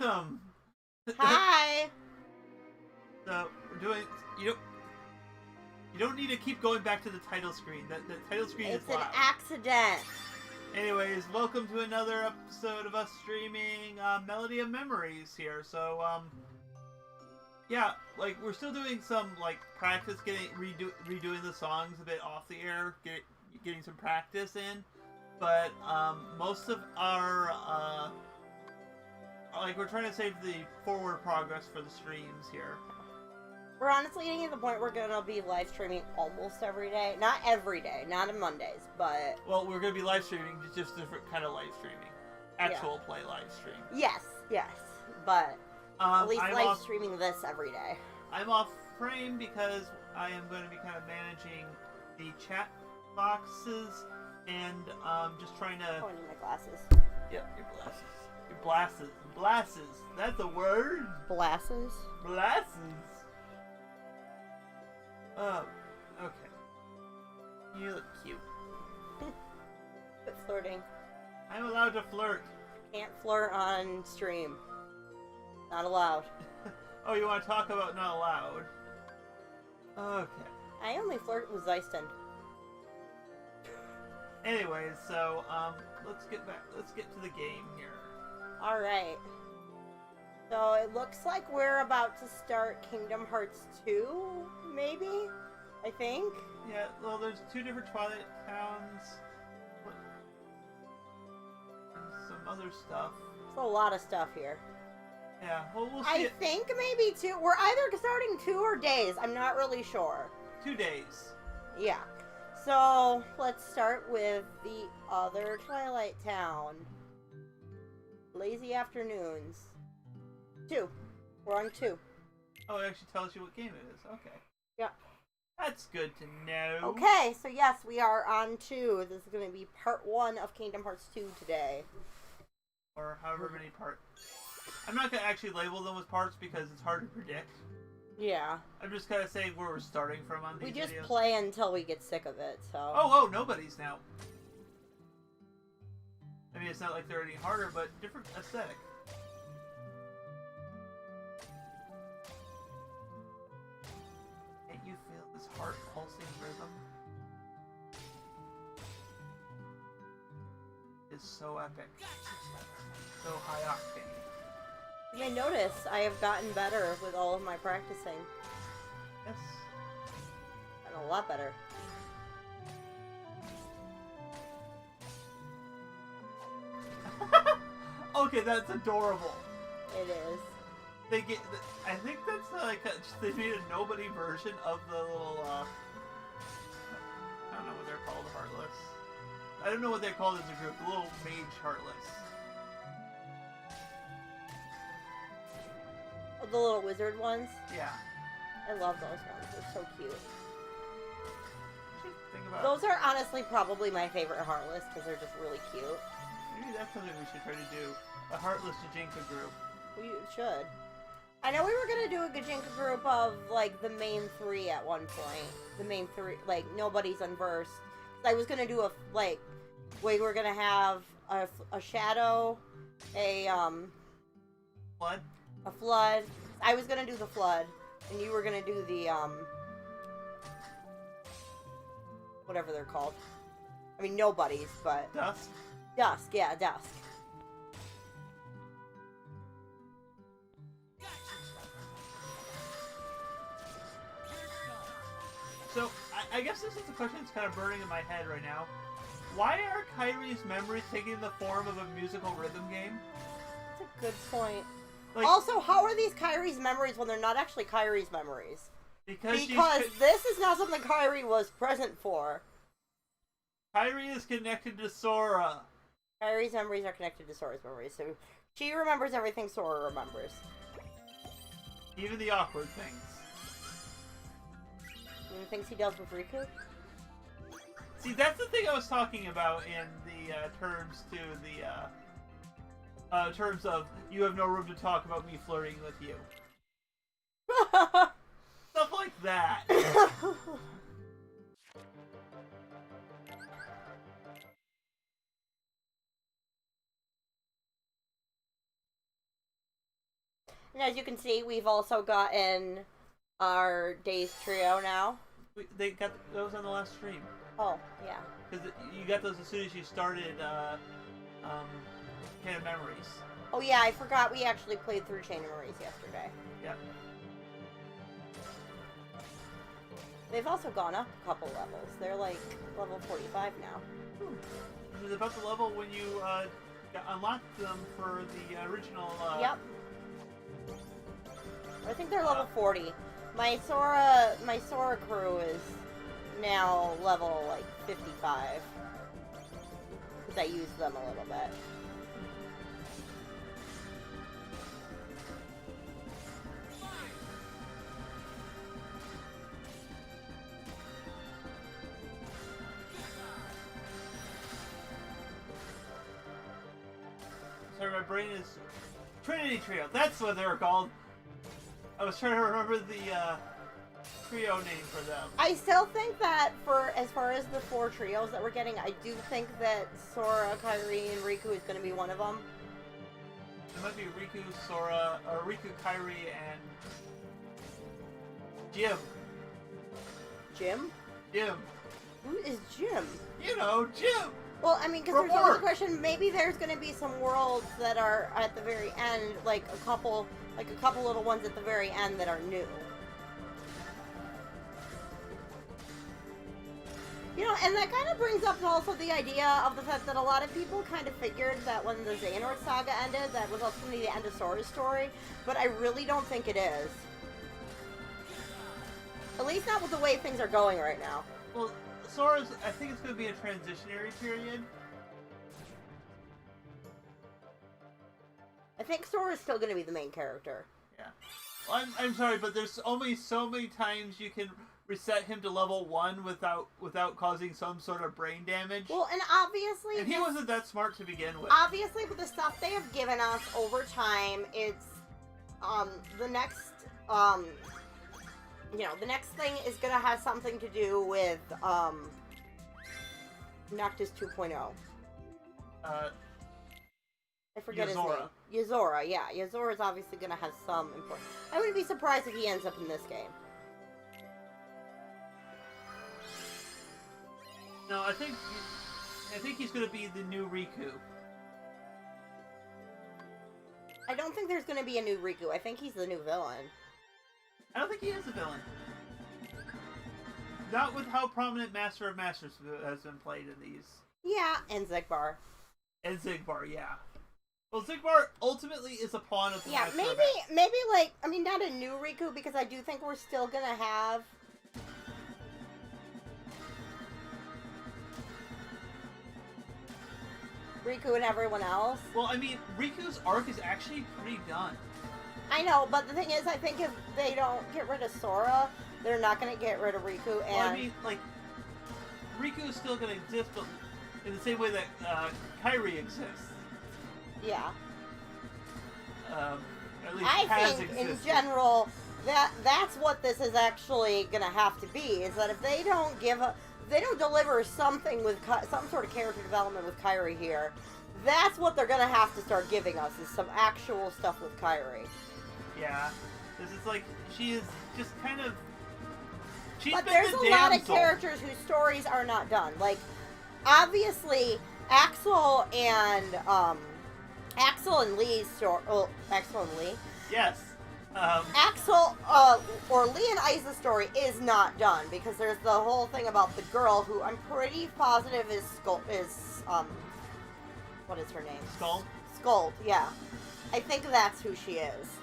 welcome. Hi. So we're doing. You don't need to keep going back to the title screen. The title screen It's is loud. an accident. Anyways, welcome to another episode of us streaming Melody of Memories here. So yeah, like we're still doing some like practice, redoing the songs a bit off the air, getting some practice in. But most of our like we're trying to save the forward progress for the streams here. We're honestly getting to the point we're gonna be live streaming almost every day. Not every day, not on Mondays, but well, we're gonna be live streaming, just different kind of live streaming, actual play live stream. Yes, but at least live streaming this every day. I'm off frame because I am going to be kind of managing the chat boxes and just trying to. Oh, I need my glasses. Yep, your glasses. Your glasses. Glasses. That's a word. Glasses. Glasses. Oh, okay. You look cute. Quit flirting. I'm allowed to flirt. Can't flirt on stream. Not allowed. Oh, you want to talk about not allowed? Okay. I only flirt with Zeiston. Anyways, so let's get to the game here. All right. So it looks like we're about to start Kingdom Hearts 2, maybe? I think? Yeah, well, there's two different Twilight Towns. And some other stuff. There's a lot of stuff here. Yeah, well, we'll see. I think maybe 2. We're either starting 2 or days. I'm not really sure. 2 days. Yeah. So, let's start with the other Twilight Town. Lazy Afternoons. 2. We're on 2. Oh, it actually tells you what game it is. Okay. Yeah. That's good to know. Okay, so yes, we are on 2. This is going to be part 1 of Kingdom Hearts 2 today. Or however many parts. I'm not going to actually label them as parts because it's hard to predict. Yeah. I'm just kind of saying where we're starting from on these videos. We just play until we get sick of it, so... Oh, nobody's now. I mean, it's not like they're any harder, but different aesthetic. Can't you feel this heart pulsing rhythm? It's so epic. So high octane. You may notice I have gotten better with all of my practicing. Yes. And a lot better. Okay, that's adorable. It is. I think that's like they made a nobody version of the little I don't know what they're called, Heartless. I don't know what they're called as a group. The little mage Heartless. The little wizard ones? Yeah. I love those ones. They're so cute. Think about those are honestly probably my favorite Heartless because they're just really cute. Maybe that's something we should try to do. A Heartless Jajinka group. We should. I know we were going to do a Gajinka group of, like, the main 3 at one point. The main 3, like, nobody's unversed. I was going to do we were going to have a Shadow, Flood? A Flood. I was going to do the Flood, and you were going to do the, whatever they're called. I mean, nobody's, but... Dusk? Dusk, yeah, Dusk. So, I guess this is the question that's kind of burning in my head right now. Why are Kairi's memories taking the form of a musical rhythm game? That's a good point. Like, also, how are these Kairi's memories when they're not actually Kairi's memories? Because this is not something Kairi was present for. Kairi is connected to Sora. Kairi's memories are connected to Sora's memories, so she remembers everything Sora remembers. Even the awkward things. Even the things he does with Riku? See, that's the thing I was talking about in the terms of you have no room to talk about me flirting with you. Stuff like that. And as you can see, we've also gotten our Days Trio now. They got those on the last stream. Oh, yeah. Because you got those as soon as you started Chain of Memories. Oh, yeah, I forgot we actually played through Chain of Memories yesterday. Yeah. They've also gone up a couple levels. They're like level 45 now. This is about the level when you unlocked them for the original... Yep. I think they're level 40. My Sora crew is now level, like, 55. Because I used them a little bit. Sorry, my brain is... Trinity Trio, that's what they were called. I was trying to remember the trio name for them. I still think that as far as the 4 trios that we're getting, I do think that Sora, Kairi, and Riku is going to be one of them. It might be Riku, Sora, or Riku, Kairi, and Jim. Jim? Jim. Who is Jim? You know, Jim! Well, I mean, because there's another question. Maybe there's going to be some worlds that are at the very end, like a couple little ones at the very end that are new. You know, and that kind of brings up also the idea of the fact that a lot of people kind of figured that when the Xehanort saga ended, that was ultimately the end of Sora's story, but I really don't think it is. At least not with the way things are going right now. Well, Sora's, I think it's going to be a transitionary period. I think Sora's still going to be the main character. Yeah. Well, I'm sorry, but there's only so many times you can reset him to level 1 without causing some sort of brain damage. Well, and obviously... And he wasn't that smart to begin with. Obviously, with the stuff they have given us over time, it's, the next, you know, the next thing is gonna have something to do with, Noctis 2.0. I forget his name. Yozora, yeah. Yozora's obviously gonna have some important... I wouldn't be surprised if he ends up in this game. No, I think he's gonna be the new Riku. I don't think there's gonna be a new Riku. I think he's the new villain. I don't think he is a villain. Not with how prominent Master of Masters has been played in these. Yeah, and Xigbar. And Xigbar, yeah. Well, Xigbar ultimately is a pawn of the Master of Masters. Maybe like, I mean, not a new Riku, because I do think we're still gonna have... Riku and everyone else. Well, I mean, Riku's arc is actually pretty done. I know, but the thing is, I think if they don't get rid of Sora, they're not going to get rid of Riku, and... Well, I mean, like, Riku is still going to exist, but in the same way that Kairi exists. Yeah. At least I think, in general, that's what this is actually going to have to be, is that if they don't they don't deliver something with some sort of character development with Kairi here, that's what they're gonna have to start giving us, is some actual stuff with Kairi. Yeah, because it's like she is just kind of. But there's a lot of characters whose stories are not done. Like, obviously, Axel and Lee's story. Oh, Axel and Lee. Yes. Axel, or Lee and Isa's story is not done, because there's the whole thing about the girl who I'm pretty positive is what is her name? Skuld? Skuld, yeah. I think that's who she is.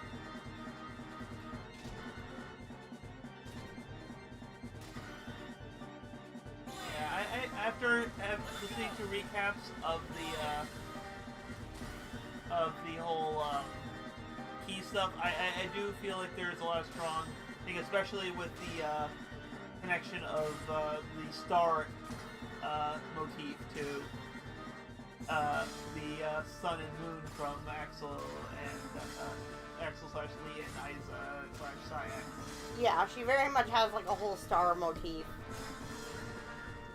Yeah, after listening to recaps of the whole, key stuff, I do feel like there's a lot of strong thing, especially with the connection of the star motif to the sun and moon from Axel and Axel/Lee and Isa/Cyax. Yeah, she very much has like a whole star motif.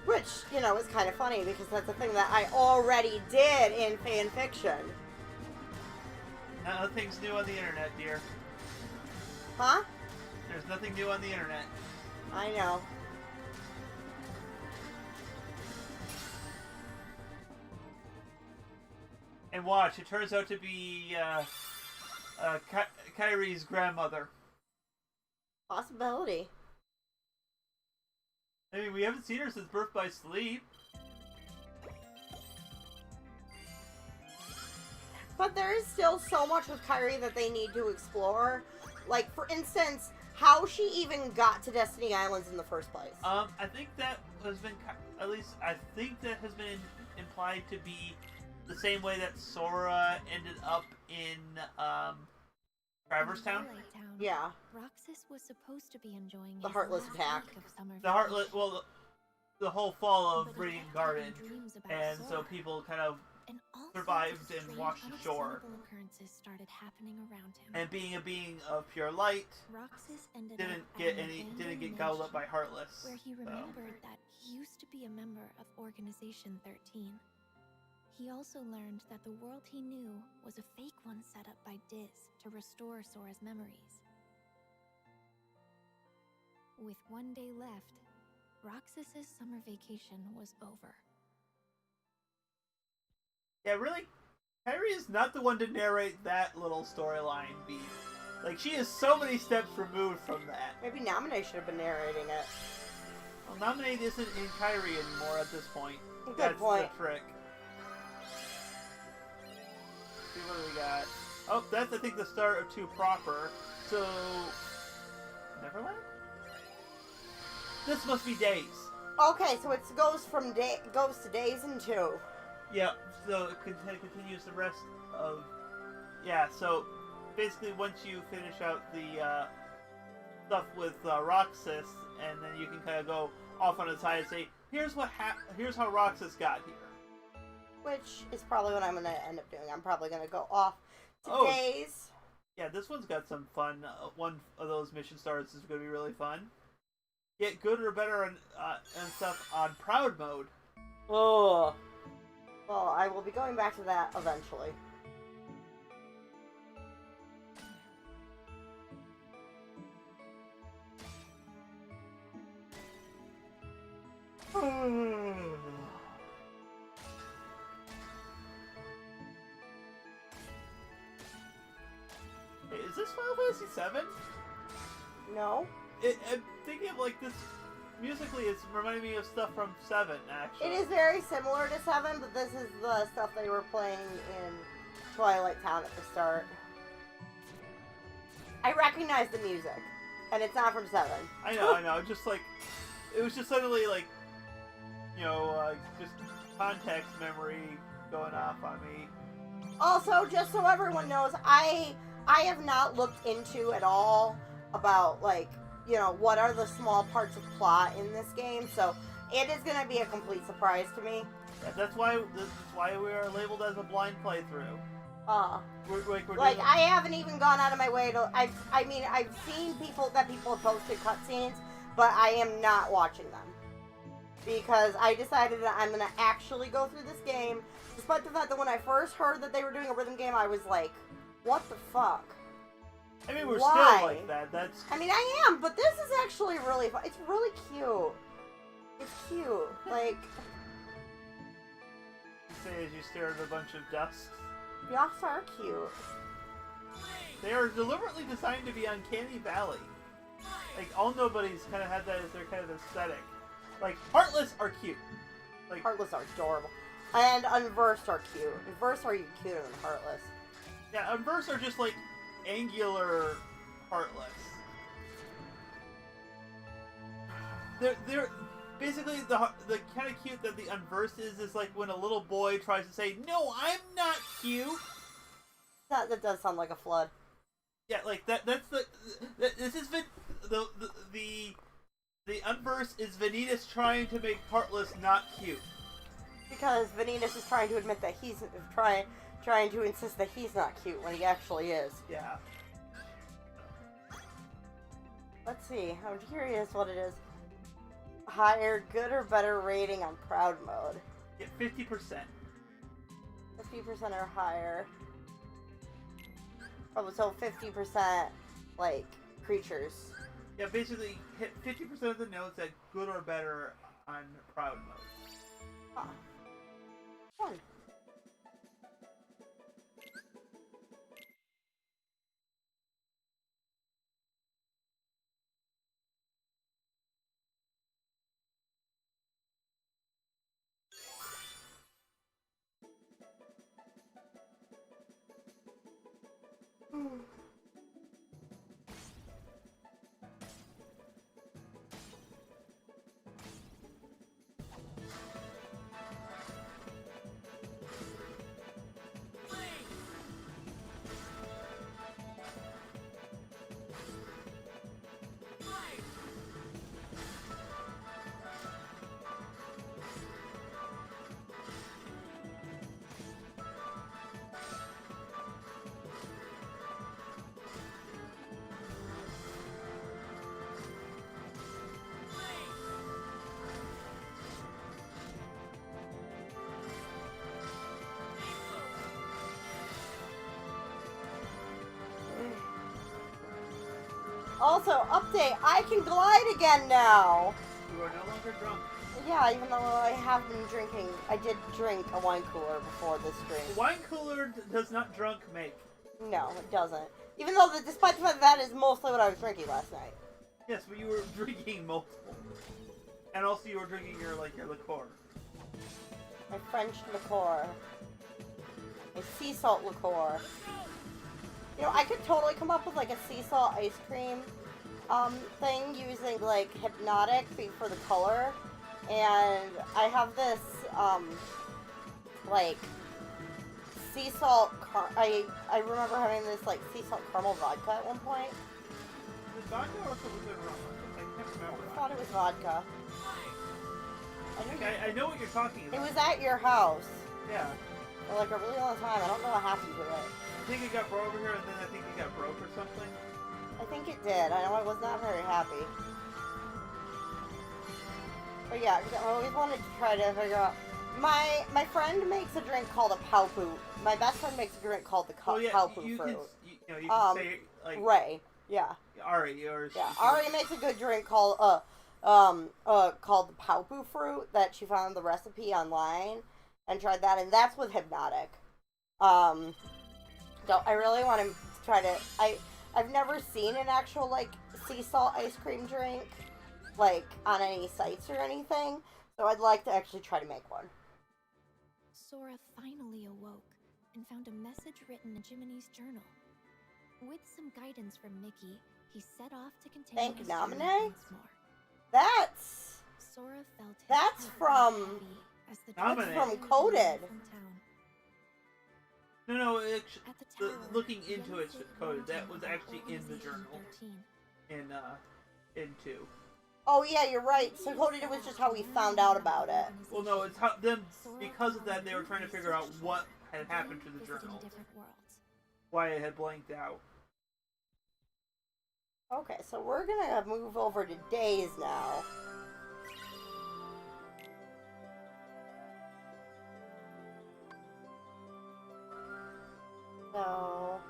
Which, you know, is kind of funny because that's a thing that I already did in fan fiction. Nothing's new on the internet, dear. Huh? There's nothing new on the internet. I know. And watch, it turns out to be Kyrie's grandmother. Possibility. I mean, we haven't seen her since Birth by Sleep. But there is still so much with Kyrie that they need to explore. Like, for instance, how she even got to Destiny Islands in the first place. I think that has been, at least, I think that has been implied to be the same way that Sora ended up in, Traverse Town. Yeah. Roxas was supposed to be enjoying The Heartless Attack. The Heartless, well, the whole fall of Radiant Garden. And so people kind of survived and washed ashore. Started happening around him. And being a being of pure light, didn't get gobbled up by Heartless. Where he remembered that he used to be a member of Organization 13. He also learned that the world he knew was a fake one set up by Diz to restore Sora's memories. With one day left, Roxas's summer vacation was over. Yeah, really, Kyrie is not the one to narrate that little storyline beat. Like, she is so many steps removed from that. Maybe Nominate should have been narrating it. Well, Nominate isn't in Kyrie anymore at this point. Good point. The trick. See what do we got? Oh, that's, I think, the start of 2 proper. So, Neverland? This must be Days. Okay, so it goes to Days in 2. Yeah, so it continues the rest of... Yeah, so basically once you finish out the stuff with Roxas, and then you can kind of go off on the side and say, here's how Roxas got here. Which is probably what I'm going to end up doing. I'm probably going to go off to Days. Yeah, this one's got some fun. One of those mission starts is going to be really fun. Get good or better and stuff on Proud Mode. Oh. Well, I will be going back to that eventually. Hey, is this Final Fantasy 7? No. I'm thinking of like this musically. It's reminding me of stuff from 7, actually. It is very similar to 7, but this is the stuff they were playing in Twilight Town at the start. I recognize the music, and it's not from 7. I know. Just like, it was just suddenly like, you know, just context memory going off on me. Also, just so everyone knows, I have not looked into at all about, like, you know, what are the small parts of plot in this game, so it is going to be a complete surprise to me. Yeah, that's why we are labeled as a blind playthrough. We're like, I haven't even gone out of my way to... I mean, I've seen people have posted cutscenes, but I am not watching them. Because I decided that I'm going to actually go through this game, despite the fact that when I first heard that they were doing a rhythm game, I was like, what the fuck? I mean, we're Why? still like that. I mean, I am, but this is actually really fun. It's really cute. It's cute. Like... You say as you stare at a bunch of dust. Ducks are cute. They are deliberately designed to be Uncanny Valley. Like, all nobodies kind of had that as their kind of aesthetic. Like, Heartless are cute. Like, Heartless are adorable. And Unversed are cute. Unversed are even cuter than Heartless. Yeah, Unversed are just like angular Heartless. They're basically the kind of cute that the Unversed is like when a little boy tries to say, "No, I'm not cute." That does sound like a flood. Yeah, like that's this is the Unversed is Vanitas trying to make Heartless not cute. Because Vanitas is trying to admit that he's trying to insist that he's not cute when he actually is. Yeah. Let's see. I'm curious what it is. Higher, good or better rating on Proud Mode. Get 50%. 50% or higher. Oh, so 50% like creatures. Yeah, basically hit 50% of the notes at good or better on proud mode. Huh. Fun. Also, update, I can glide again now! You are no longer drunk. Yeah, even though I have been drinking, I did drink a wine cooler before this stream. Wine cooler does not drunk make. No, it doesn't. Even though, despite the fact that is mostly what I was drinking last night. Yes, but you were drinking multiple. And also you were drinking your liqueur. My French liqueur. My sea salt liqueur. You know, I could totally come up with like a sea salt ice cream thing using like Hypnotic for the color. And I have this like sea salt I remember having this like sea salt caramel vodka at one point. Was it vodka or was it rum? I can't remember. I thought it was vodka. I know what you're talking It about. was at your house Yeah. for like a really long time. I don't know what happened to it. I think it got brought over here and then I think it got broke or something. I think it did. I know I was not very happy. But yeah, 'cause I always wanted to try to figure out. My friend makes a drink called a paupu. My best friend makes a drink called the paupu you fruit. can, you can say like Ray. Yeah. Ari or Yeah. Ari makes a good drink called called the paupu fruit that she found the recipe online and tried that, and that's with Hypnotic. So I really want to try to. I've never seen an actual like sea salt ice cream drink like on any sites or anything, so I'd like to actually try to make one. Sora finally awoke and found a message written in Jiminy's journal. With some guidance from Mickey, he set off to continue Thank his Naminé? journey once more. That's Sora felt his That's heart from- heavy as the Naminé. train From rolled Coded. from town. No, At the tower, looking into it's Yellow coded. That Lantern was of actually in the Organization journal 13. in 2. Oh yeah, you're right. So Coded, it was just how we found out about it. Well, no, it's how them because of that they were trying to figure out what had happened to the journal, Different worlds. why it had blanked out. Okay, so we're gonna move over to days now. So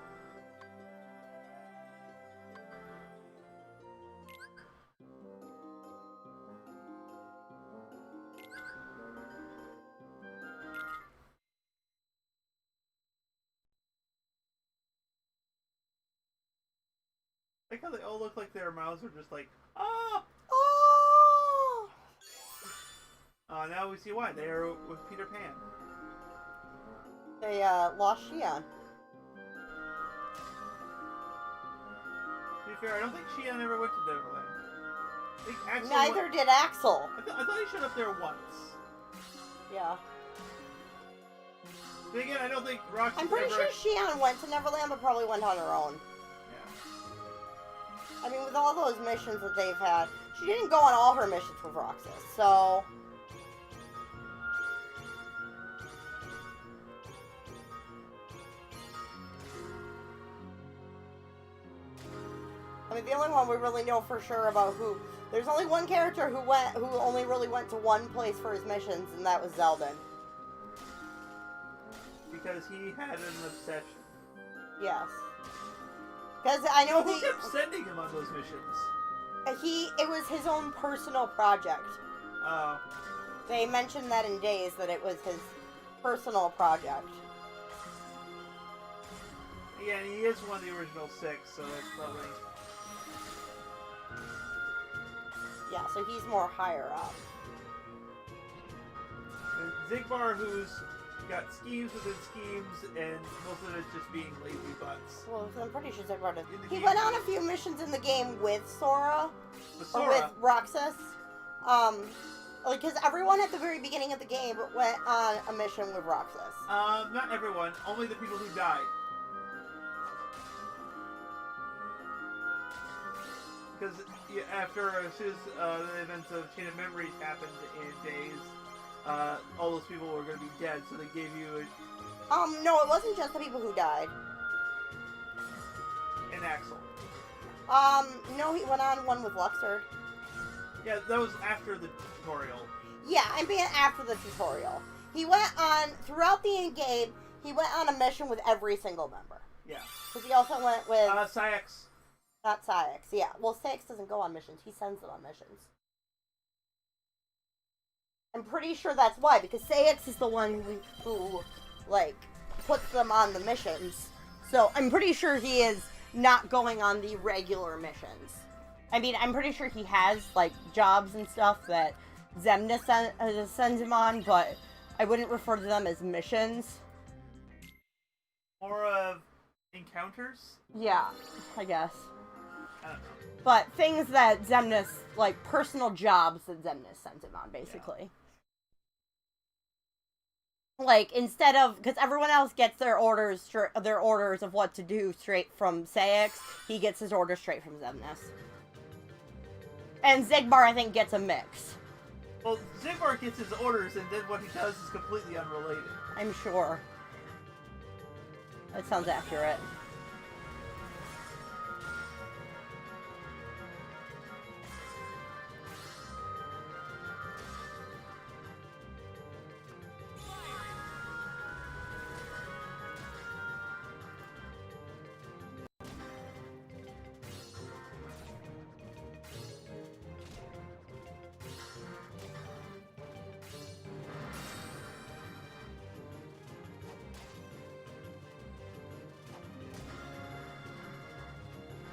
Like how they all look like their mouths are just like, ah! oh, Now we see why. They are with Peter Pan. they lost Xion. To be fair, I don't think Xion ever went to Neverland. I think Axel Neither did Axel. I thought he showed up there once. Yeah. But again, I don't think Roxy I'm pretty ever... sure Xion went to Neverland, but probably went on her own. Yeah. I mean, with all those missions that they've had, she didn't go on all her missions with Roxas, so... I mean, the only one we really know for sure about who... There's only one character who only really went to one place for his missions, and that was Zeldin. Because he had an obsession. Yes. Because I know Who kept sending him on those missions? it was his own personal project. Oh. They mentioned that in Days, that it was his personal project. Yeah, and he is one of the original 6, so that's probably... Yeah, so he's more higher up. And Zigbar, who's got schemes within schemes, and most of it's just being lazy butts. Well, I'm pretty sure Zigbar did. He game. went on a few missions in the game with Sora. With Or Sora. with Roxas. Because everyone at the very beginning of the game went on a mission with Roxas. Not everyone. Only the people who died. Because as soon as the events of Chain of Memories happened in Days, all those people were going to be dead, so they gave you No, it wasn't just the people who died. an Axel. No, he went on one with Luxord. Yeah, that was after the tutorial. Yeah, I'm being after the tutorial. He went on, throughout the in-game, he went on a mission with every single member. Yeah. Because he also went with... Saix. Not Saix, yeah. Well, Saix doesn't go on missions. He sends them on missions. I'm pretty sure that's why, because Saix is the one who like, puts them on the missions. So, I'm pretty sure he is not going on the regular missions. I mean, I'm pretty sure he has, like, jobs and stuff that Zemna sends him on, but I wouldn't refer to them as missions. More of encounters? Yeah, I guess. I don't know. But things that Zemnis, like, personal jobs that Zemnis sends him on, basically. Yeah. Like, instead of, because everyone else gets their orders of what to do straight from Saix, he gets his orders straight from Zemnis. And Zigbar, I think, gets a mix. Well, Zigbar gets his orders, and then what he does is completely unrelated. I'm sure. That sounds accurate.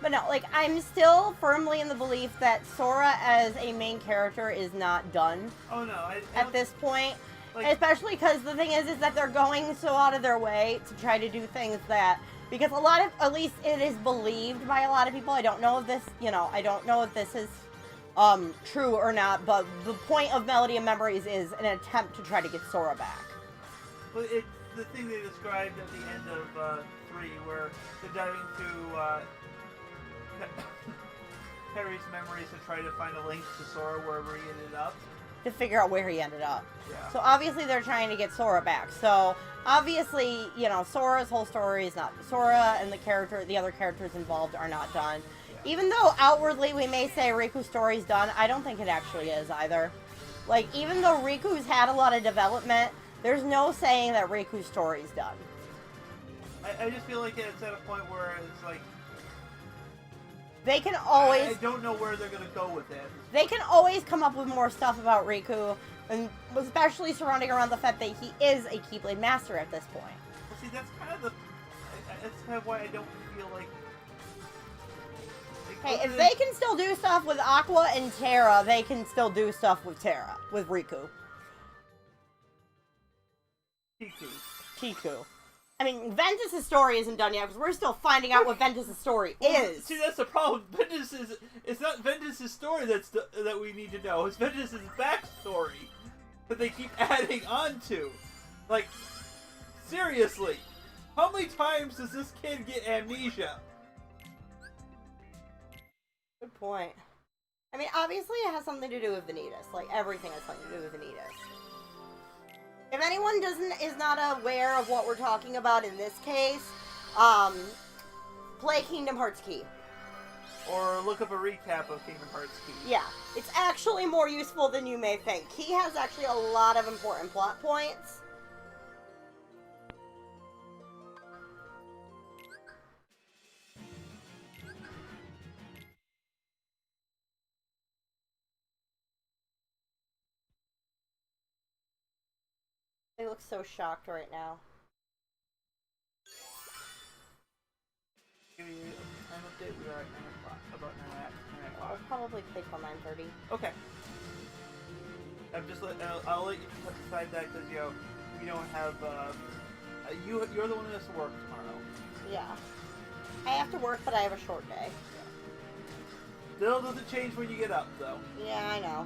But no, like, I'm still firmly in the belief that Sora as a main character is not done. Oh no, at this point. Like, especially because the thing is that they're going so out of their way to try to do things that, because a lot of, at least it is believed by a lot of people, I don't know if this, I don't know if this is true or not, but the point of Melody of Memories is an attempt to try to get Sora back. Well, it's the thing they described at the end of 3, where they're diving through Harry's memories to try to find a link to Sora wherever he ended up. To figure out where he ended up. Yeah. So obviously they're trying to get Sora back. So obviously, Sora's whole story is not... Sora and the other characters involved are not done. Yeah. Even though outwardly we may say Riku's story's done, I don't think it actually is either. Like, even though Riku's had a lot of development, there's no saying that Riku's story's done. I just feel like it's at a point where it's like... They can always... I don't know where they're going to go with it. They can always come up with more stuff about Riku, and especially surrounding around the fact that he is a Keyblade Master at this point. Well, see, that's kind of why I don't feel like... Hey, if they can still do stuff with Aqua and Terra, they can still do stuff with Terra, with Riku. Kiku. I mean, Ventus' story isn't done yet, because we're still finding out what Ventus' story is. See, that's the problem. It's not Ventus' story that we need to know. It's Ventus' backstory that they keep adding on to. Like, seriously, how many times does this kid get amnesia? Good point. I mean, obviously it has something to do with Vanitas. Like, everything has something to do with Vanitas. If anyone is not aware of what we're talking about in this case, play Kingdom Hearts Key. Or look up a recap of Kingdom Hearts Key. Yeah, it's actually more useful than you may think. Key has actually a lot of important plot points. They look so shocked right now. Give you a time update. We are at 9 o'clock. About 9 I'll o'clock. probably play till 9:30. Okay. I'll let you decide that because, you know, we don't have, you're the one who has to work tomorrow. Yeah. I have to work, but I have a short day. Still doesn't change when you get up, though. Yeah, I know.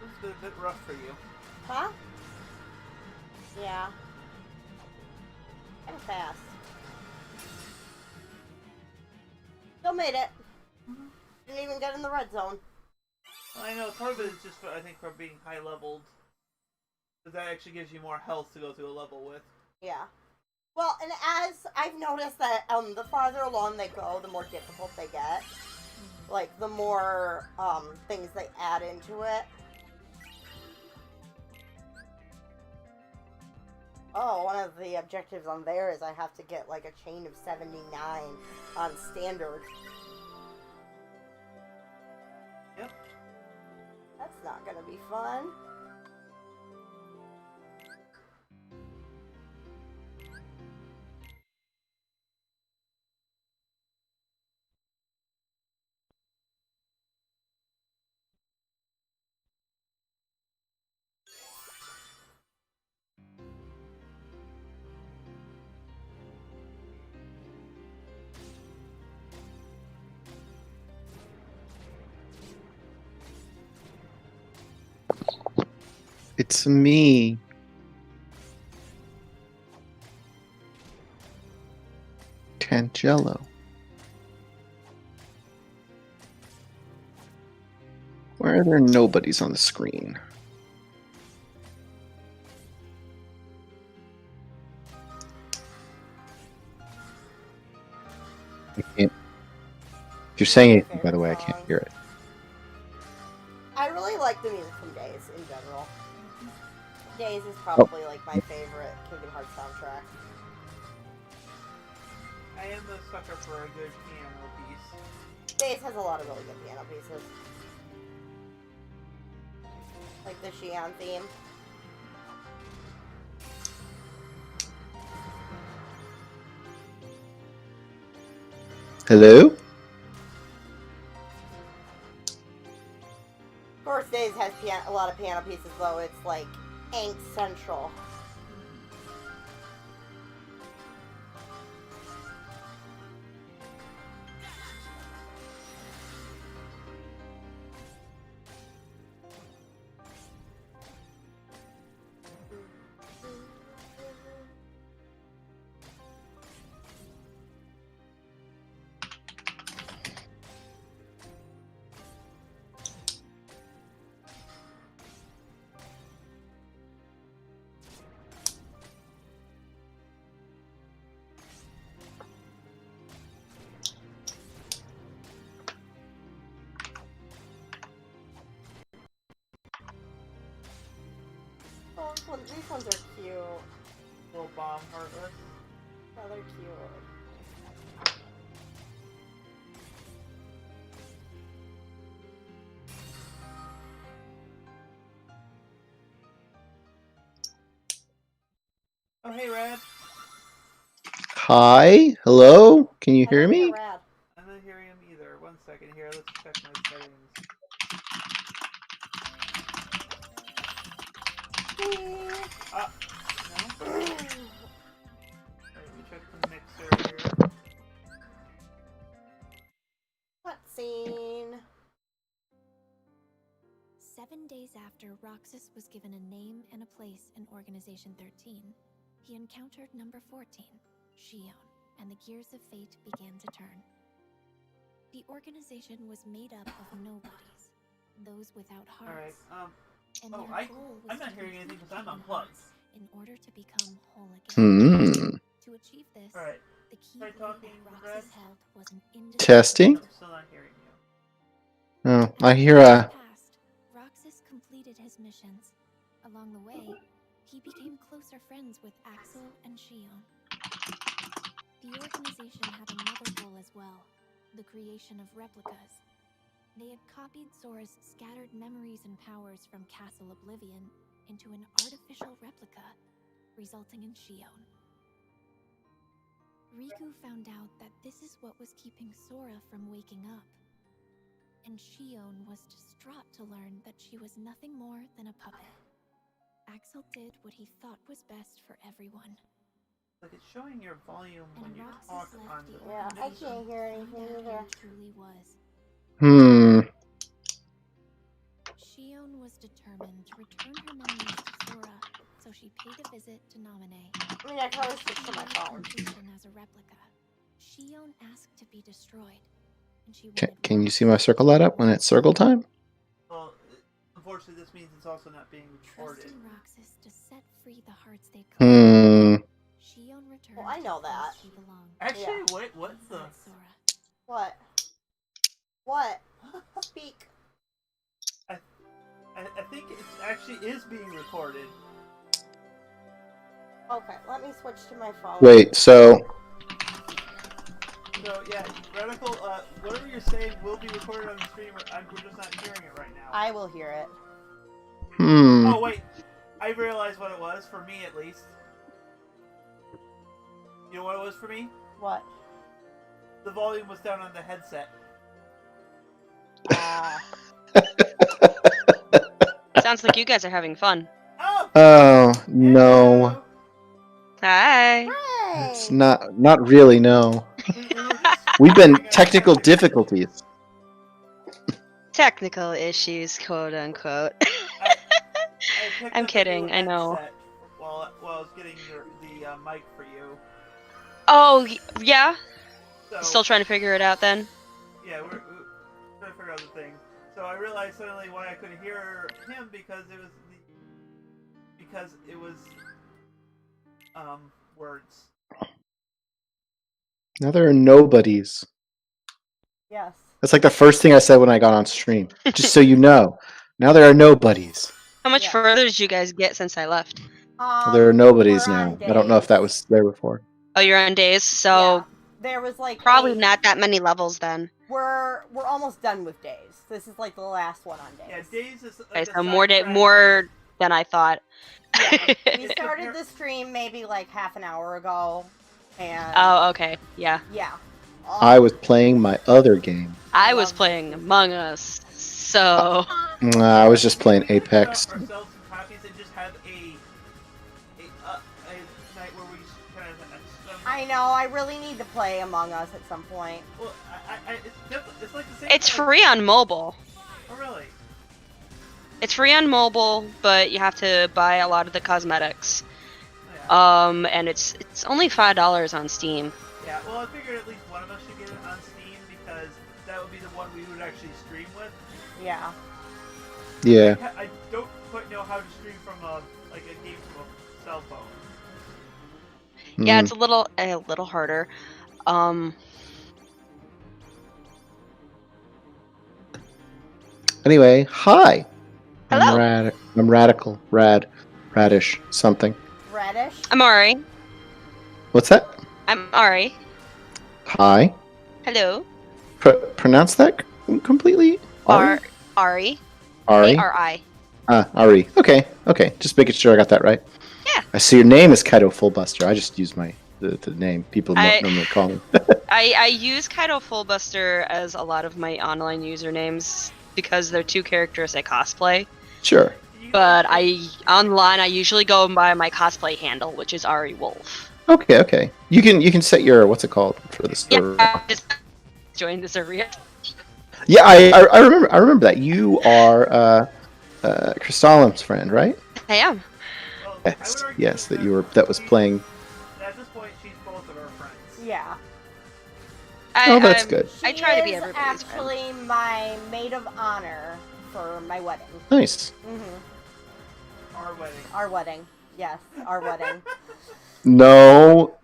This has been a bit rough for you. Huh? Yeah. Kind of fast. Still made it. Didn't even get in the red zone. I know, part of it is just, I think, for being high leveled. Because that actually gives you more health to go through a level with. Yeah. Well, and as I've noticed that the farther along they go, the more difficult they get. Like, the more things they add into it. Oh, one of the objectives on there is I have to get like a chain of 79 on standard. Yep. That's not gonna be fun. It's me. Tangelo. Why are there nobodies on the screen? I can't. If you're saying anything, by the way, I can't hear it. I really like the music from Days in general. Days is probably like my favorite Kingdom Hearts soundtrack. I am a sucker for a good piano piece. Days has a lot of really good piano pieces. Like the Xi'an theme. Hello? Of course, Days has a lot of piano pieces, though. It's like angst central. Oh, these ones are cute. Little bomb heartless. Oh, they're cute. Oh, hey, Rad. Hi? Hello? Can you hear me? Rad. I'm not hearing him either. 1 second here. Let's check my settings. Ah, no. Alright, let me check the mixer here. Cutscene. 7 days after Roxas was given a name and a place in Organization 13, he encountered number 14, Shion, and the gears of fate began to turn. The organization was made up of nobodies, those without Alright, hearts. And oh, their goal was I'm not to hearing anything because I'm complete unplugged. hearts in order to become whole again. To achieve this, Alright, the key try belief talking, that Brad. Roxas held was an Testing? I'm still not hearing you. Oh, I hear a... past, Roxas completed his missions. Along the way, he became closer friends with Axel and Shion. The organization had another goal as well, the creation of replicas. They had copied Sora's scattered memories and powers from Castle Oblivion into an artificial replica, resulting in Shion. Riku found out that this is what was keeping Sora from waking up. And Shion was distraught to learn that she was nothing more than a puppet. Axel did what he thought was best for everyone. Like, it's showing your volume when And you Roxas talk left on the the... Yeah, I organization can't hear to anything find out either. who he truly was. Shion was determined to return her memories to Sora, so she paid a visit to Naminé. I mean, I can always switch to my phone. Completion as a replica. Shion asked to be destroyed, and she Can, wanted can you see my Roxas circle light up when it's circle time? Well, unfortunately, this means it's also not being recorded. trusting Roxas to set free the hearts they collected. Shion returned Well, I know to the place that. she belonged. Actually, wait, what's the... Inside Sora. What? What? Speak. I think it actually is being recorded. Okay, let me switch to my phone. Wait, so... So, yeah, Radical, whatever you're saying will be recorded on the stream. We're just not hearing it right now. I will hear it. Oh, wait. I realized what it was, for me at least. You know what it was for me? What? The volume was down on the headset. Sounds like you guys are having fun. Oh! No. Hello. Hi. Hey! It's not really, no. We've been technical difficulties. Technical issues, quote unquote. I picked I'm up a kidding, new I know. headset while I was getting the mic for you. Oh, yeah? So, Still trying to figure it out then? yeah, we're trying to figure out the thing. So I realized suddenly why I couldn't hear him because it was words. Now there are nobodies. Yes. That's like the first thing I said when I got on stream. Just so you know. Now there are nobodies. How much Yeah. further did you guys get since I left? There are nobodies we're now. on I don't know if that days. was there before. Oh, you're on days, so Yeah. There was like probably a- not that many levels then. We're almost done with days. This is like the last one on days. Yeah, Days is Okay, like so more sidetrack. more than I thought. We started the stream maybe like half an hour ago, and Oh, okay, yeah. yeah. I was playing my other game. I was Love playing this. Among Us, so I was just playing We could Apex. put ourselves some copies and just have a night where we just kind of. I know. I really need to play Among Us at some point. Well, it's like the same. it's thing. free on mobile. Oh really? It's free on mobile, but you have to buy a lot of the cosmetics. Yeah. And it's only $5 on Steam. Yeah. Well, I figured at least one of us should get it on Steam because that would be the one we would actually stream with. Yeah. Yeah. I don't quite know how to stream from a game from a cell phone. Yeah, Mm. it's a little harder. Anyway, hi. Hello. I'm radical. Radish. Something. Reddish. I'm Ari. What's that? I'm Ari. Hi. Hello. Pronounce that completely? Ari? Ari. Ari? A-R-I. Ari. Okay. Just making sure I got that right. Yeah. I see your name is Kaido Fullbuster. I just use the name people I- normally call me. I use Kaido Fullbuster as a lot of my online usernames because they're two characters I cosplay. Sure. But online I usually go by my cosplay handle, which is Ari Wolf. Okay. You can set your what's it called for the server. Yeah, I just joined the server yet. Yeah, I remember that. You are Cristallum's friend, right? I am. Well, I would Yes. argue Yes, that was playing. At this point, she's both of our friends. Yeah. Oh, that's good. I try to be She is everybody's friend. actually my maid of honor for my wedding. Nice. Our wedding. Our wedding. Yes, our wedding. No.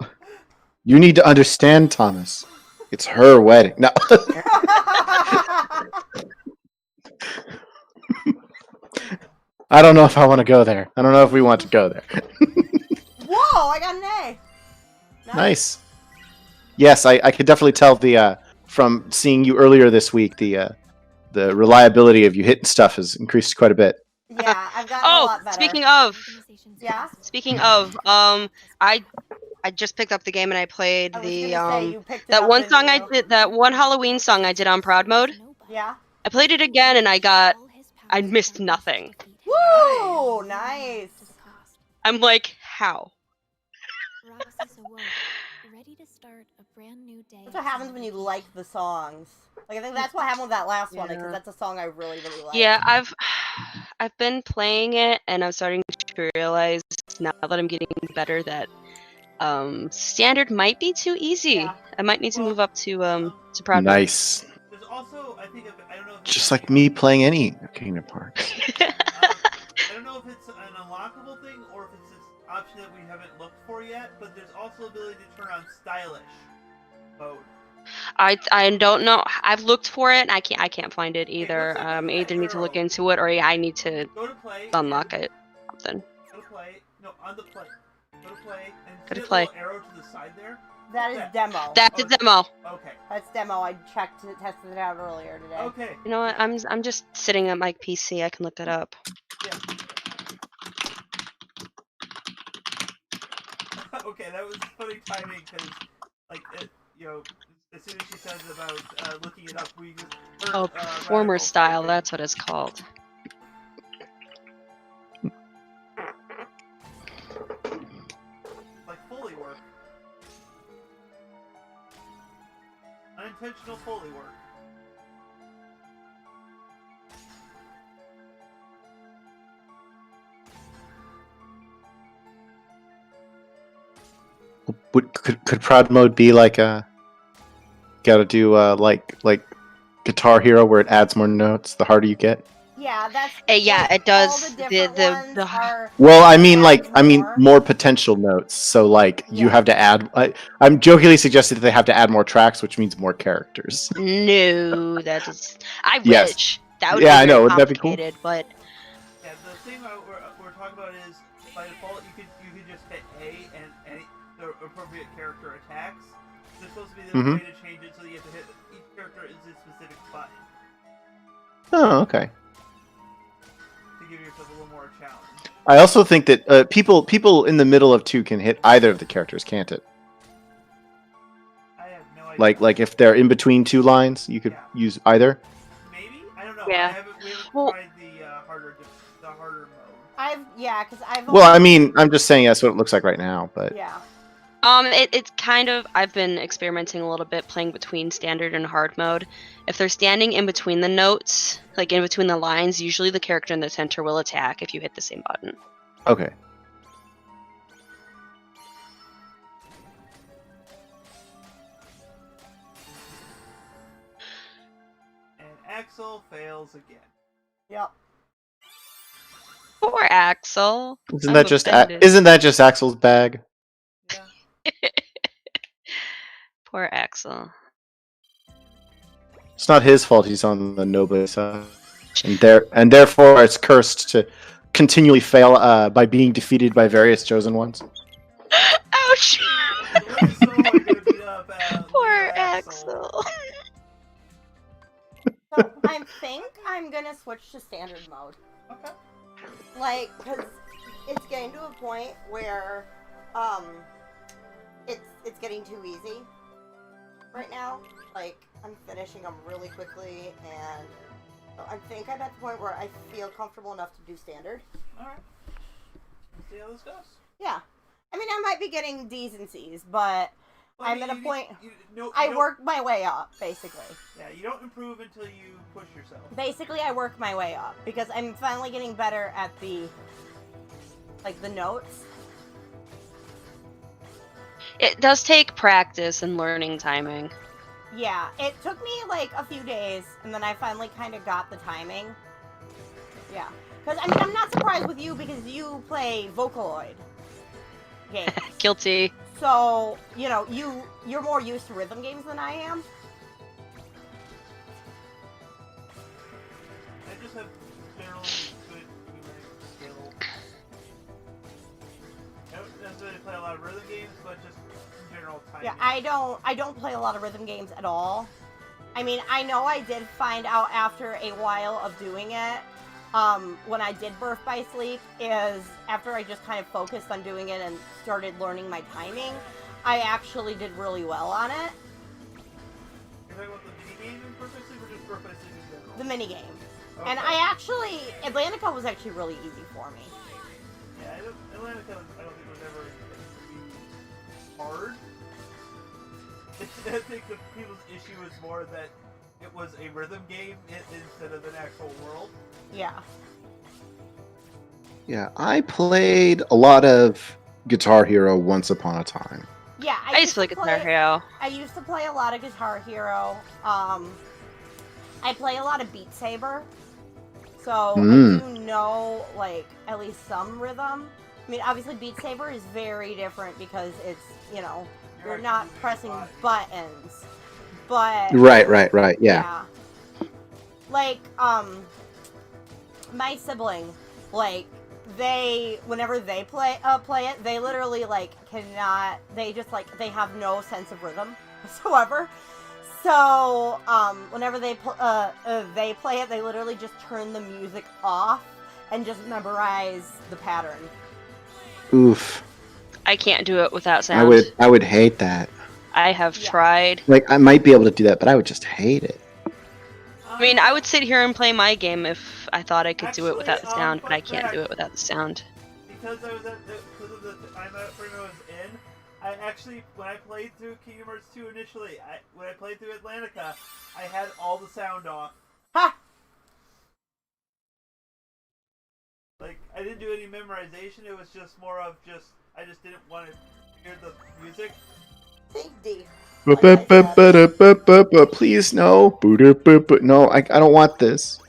You need to understand, Thomas. It's her wedding. No. I don't know if I want to go there. I don't know if we want to go there. Whoa! I got an A. Nice. Yes, I could definitely tell from seeing you earlier this week the reliability of you hitting stuff has increased quite a bit. Yeah, I've gotten a lot better. Speaking of, I just picked up the game and I played I was gonna say, you picked it that up, one didn't song you? that one Halloween song I did on Proud Mode. Yeah. I played it again and I missed nothing. Woo! Nice. I'm like, how? Roxas awoke, ready to start a brand new day. That's what happens when you like the songs. Like, I think that's what happened with that last one, because Yeah. that's a song I really, really like. Yeah, I've been playing it and I'm starting to realize now that I'm getting better that standard might be too easy. Yeah. I might need to move up to Proud Mode. Nice. There's also, I think, I don't know if Just like me playing any Kingdom Hearts. I don't know if it's an unlockable thing or if it's this option that we haven't looked for yet, but there's also ability to turn on stylish mode. I don't know. I've looked for it and I can't find it either. looks like Either need to look arrow. into it or I need to Go to play. unlock it. Something. Go to play. No, on the play. Go to play. And Go to see play. the little arrow to the side there? That is demo. That's a demo. Okay. That's demo. I checked it, tested it out earlier today. Okay. You know what? I'm just sitting at my PC. I can look it up. Yeah. Okay, that was funny timing because, like, as soon as she said about looking it up, we just heard, Oh, performer Radical style. typing. That's what it's called. Like Foley work. Unintentional Foley work. Could Proud Mode be like a gotta do like Guitar Hero where it adds more notes the harder you get? Yeah, that's. Yeah, like, it does. All the different ones are. Well, I mean adds more potential notes. So like you Yeah. have to add. I'm jokingly suggested that they have to add more tracks, which means more characters. No, that is. I Yes. wish that would Yeah, be I know, very wouldn't that be cool? complicated, but Yeah, the thing we're talking about is by default you could just hit A and any the appropriate character attacks. There's supposed to be the Mhm. way to change it so you have to hit each character is a specific button Oh, okay. to give yourself a little more challenge. I also think that people in the middle of two can hit either of the characters, can't it? I have no idea. Like if they're in between two lines, you could Yeah. use either. Maybe? I don't know. Yeah. We haven't Well- tried the harder mode. Because I've. Well, I only- mean, I'm just saying that's what it looks like right now, but Yeah. it's kind of. I've been experimenting a little bit, playing between standard and hard mode. If they're standing in between the notes, like in between the lines, usually the character in the center will attack if you hit the same button. okay. And Axel fails again. Yep. Poor Axel. Isn't I'm that just offended. isn't that just Axel's bag? Yeah. Poor Axel. It's not his fault. He's on the nobody side, and therefore it's cursed to continually fail by being defeated by various chosen ones. Ouch! It looks so like Axel. So I think I'm gonna switch to standard mode. Okay. Like, cause it's getting to a point where, it's getting too easy right now. Like, I'm finishing them really quickly, and I think I'm at the point where I feel comfortable enough to do standard. Alright. Let's see how this goes. Yeah. I mean, I might be getting D's and C's, but Well, I'm at a point... you I don't- work my way up, basically. Yeah, you don't improve until you push yourself. Basically, I work my way up, because I'm finally getting better at the notes. It does take practice and learning timing. Yeah, it took me like a few days, and then I finally kind of got the timing. Yeah, because I mean, I'm not surprised with you because you play Vocaloid games, Guilty. so you know you're more used to rhythm games than I am. I just have generally good skill. I don't necessarily play a lot of rhythm games, but just general timing. Yeah, I don't play a lot of rhythm games at all. I mean, I know I did find out after a while of doing it, when I did Birth by Sleep, is after I just kind of focused on doing it and started learning my timing, I actually did really well on it. You're talking about the mini game in Perfect Sleep or just Birth by Sleep in general? The minigame. Okay. And I actually, Atlantica was actually really easy for me. Yeah, Atlantica, I don't think was ever intended to be hard. I think the people's issue was more that it was a rhythm game instead of an actual world. Yeah. Yeah, I played a lot of Guitar Hero once upon a time. Yeah, I used to play Guitar Hero. I used to play a lot of Guitar Hero. I play a lot of Beat Saber. So I do know, like, at least some rhythm. I mean, obviously Beat Saber is very different because it's, you know, you're not pressing buttons. But Right. Yeah. Like, my sibling, like, whenever they play it, they literally, like, cannot, they just, like, they have no sense of rhythm whatsoever. So, whenever they play it, they literally just turn the music off and just memorize the pattern. Oof. I can't do it without sound. I would hate that. I have tried. Like, I might be able to do that, but I would just hate it. I mean, I would sit here and play my game if I thought I could do it without the sound, but I can't do it without the sound. Because I was because of the time frame I was in, I actually, when I played through Kingdom Hearts 2 initially, when I played through Atlantica, I had all the sound off. Ha! Like, I didn't do any memorization, it was just more of I just didn't want to hear the music. Take D. Please, no. No, I don't want this.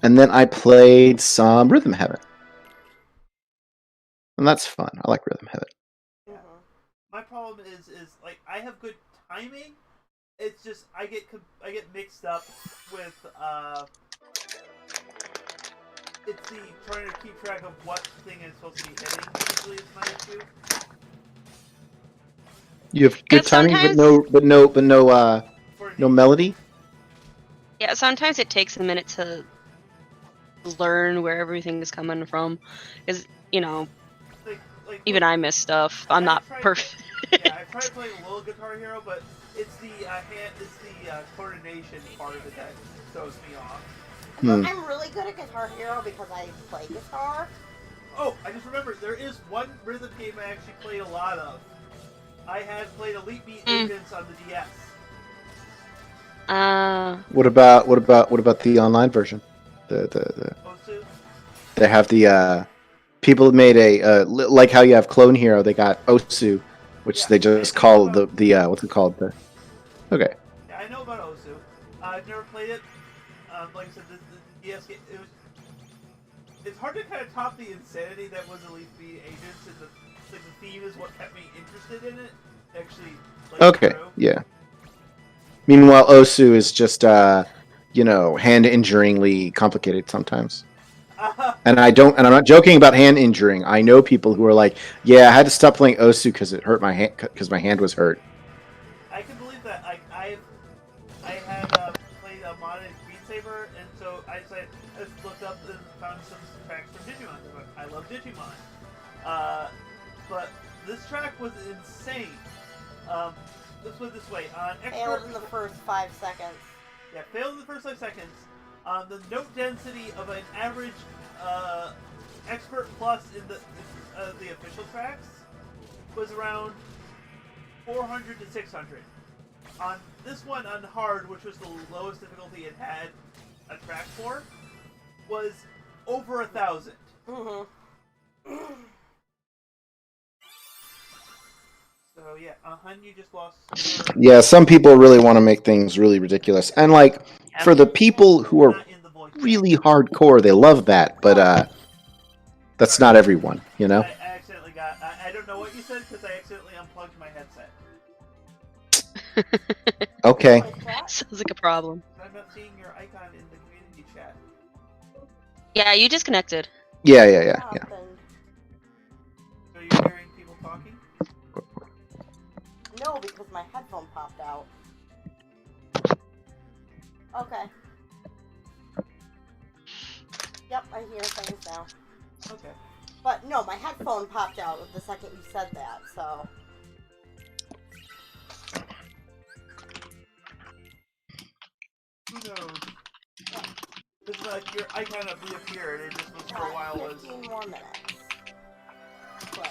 And then I played some Rhythm Heaven. And that's fun. I like Rhythm Heaven. Yeah. My problem is like, I have good timing. It's just I get mixed up with it's the trying to keep track of what thing is supposed to be hitting. Usually, is my issue. You have good timing, but no melody. Yeah, sometimes it takes a minute to learn where everything is coming from, because you know, like even I miss stuff. I'm not perfect. Yeah, I've tried playing a little Guitar Hero, but it's the coordination part of it that throws me off. I'm really good at Guitar Hero because I play guitar. Oh, I just remembered, there is one rhythm game I actually played a lot of. I had played Elite Beat Agents on the DS. What about the online version? Osu? They have the people made a like how you have Clone Hero, they got Osu, which they just call the what's it called? Okay. Yeah, I know about Osu. I've never played it. Like I said, the DS game, it's hard to kind of top the insanity that was Elite Beat Agents, and the theme is what kept me interested in it. Actually, Okay, yeah. Meanwhile, Osu is just hand-injuringly complicated sometimes. And I'm not joking about hand injuring. I know people who are like, yeah, I had to stop playing Osu because it hurt my hand, because my hand was hurt. I can believe that. I had played a modded Beat Saber, and so I just looked up and found some tracks from Digimon. I love Digimon. But this track was insane. Let's put it this way: on Failed in the first 5 seconds. Yeah, failed in the first 5 seconds. The note density of an average Expert Plus in the official tracks was around 400 to 600. On this one, on hard, which was the lowest difficulty it had a track for, was over 1,000. Mm-hmm. So yeah, Hun, you just lost. Yeah, some people really want to make things really ridiculous, and like for the people who are really hardcore, they love that. But that's not everyone, you know. I accidentally got. I don't know what you said because I accidentally unplugged my headset. Okay. Sounds like a problem. I'm not seeing your icon in the community chat. Yeah, you disconnected. Yeah. So you're hearing people talking? No, because my headphone popped out. Okay. Yep, I hear things now. Okay. But no, my headphone popped out the second you said that, so... Who knows? It's like your icon reappeared. It just was for a while. 15 more minutes. Play.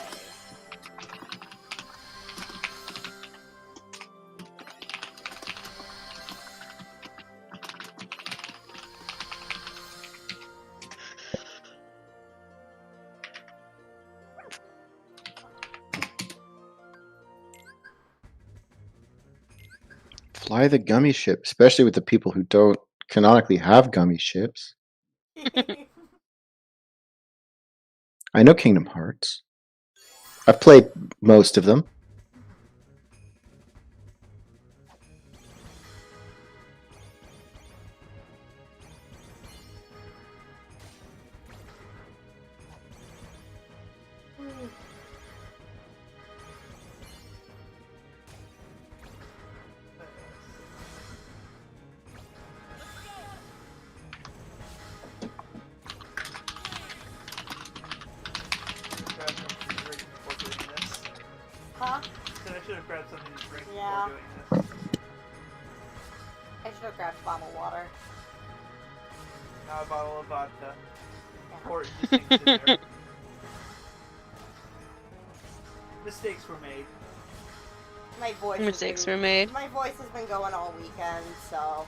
Fly the gummy ship, especially with the people who don't canonically have gummy ships. I know Kingdom Hearts. I've played most of them. Huh? So I should have grabbed something to drink Yeah. before doing this. I should have grabbed bottled water. Now a bottle of vodka. Yeah. Or it just sinks in there. Mistakes were made. My voice Mistakes were made. My voice has been going all weekend, so...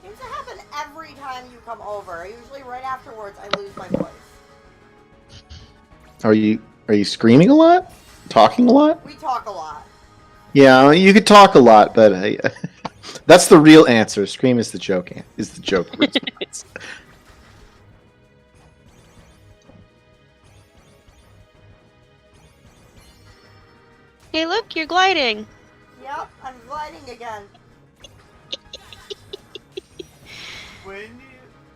Seems to happen every time you come over. Usually right afterwards I lose my voice. Are you screaming a lot? Talking a lot? We talk a lot. Yeah, you could talk a lot, but that's the real answer. Scream is the joke. Is the joke response. Hey, look, you're gliding. Yep, I'm gliding again. When you,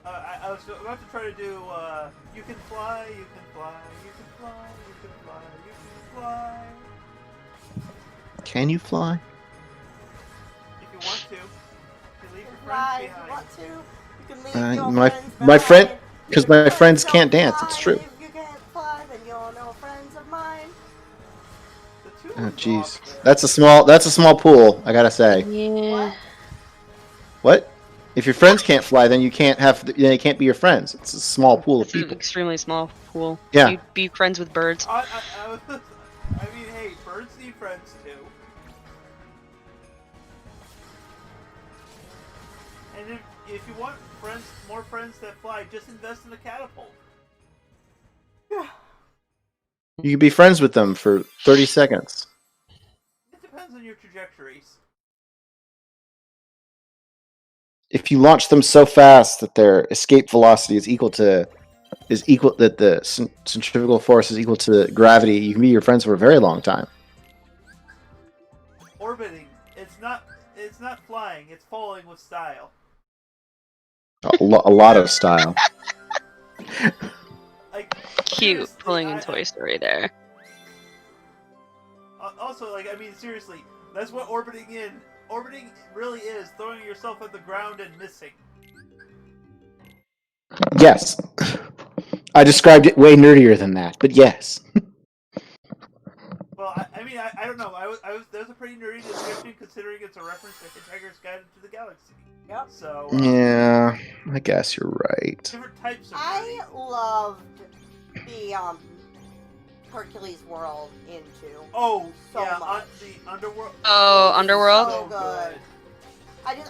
I was about to try to do, you can fly, you can fly, you can fly, you can fly, you can fly. Can you fly? If you want to. You can leave your Fly friends if you behind. want to. You can leave your My friends my friend, behind. because If my your friends don't can't dance. It's fly, true. If you can't fly, then you're no friends of mine. The two Oh of jeez, off there. that's a small pool. I gotta say. Yeah. What? If your friends can't fly, then you can't have. They can't be your friends. It's a small pool of It's an people. extremely small pool. Yeah. You'd be friends with birds. I mean, hey, birds need friends too. And if you want friends, more friends that fly, just invest in a catapult. You can be friends with them for 30 seconds. It depends on your trajectories. If you launch them so fast that their escape velocity is equal that the centrifugal force is equal to gravity, you can be your friends for a very long time. Orbiting. It's not. it's not flying. It's falling with style. A lot of style. Like Cute seriously, pulling in Toy Story there. Also, like, I mean, seriously, that's what orbiting really is, throwing yourself at the ground and missing. Yes. I described it way nerdier than that, but yes. Well, I mean, I don't know. That was a pretty nerdy description considering it's a reference to Hitchhiker's Guide to the Galaxy. Yep. So Yeah, I guess you're right. different types of. I loved the Hercules world into. Oh, so yeah, much. the Underworld. Oh, Underworld? So good.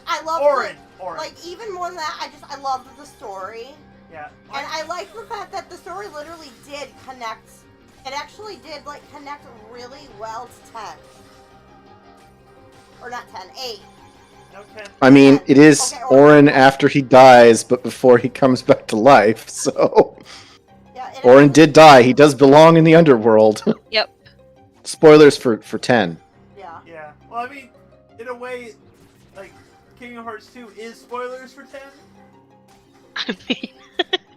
I love Orin. Like even more than that, I loved the story. Yeah. And I like the fact that the story literally did connect. It actually did like connect really well to 10. Or not 10, 8. Okay. I mean, it is Okay, Orin after he dies, but before he comes back to life, so... Yeah, Orin did die. He does belong in the underworld. Yep. Spoilers for 10. Yeah. Yeah. Well, I mean, in a way, like, Kingdom Hearts 2 is spoilers for 10.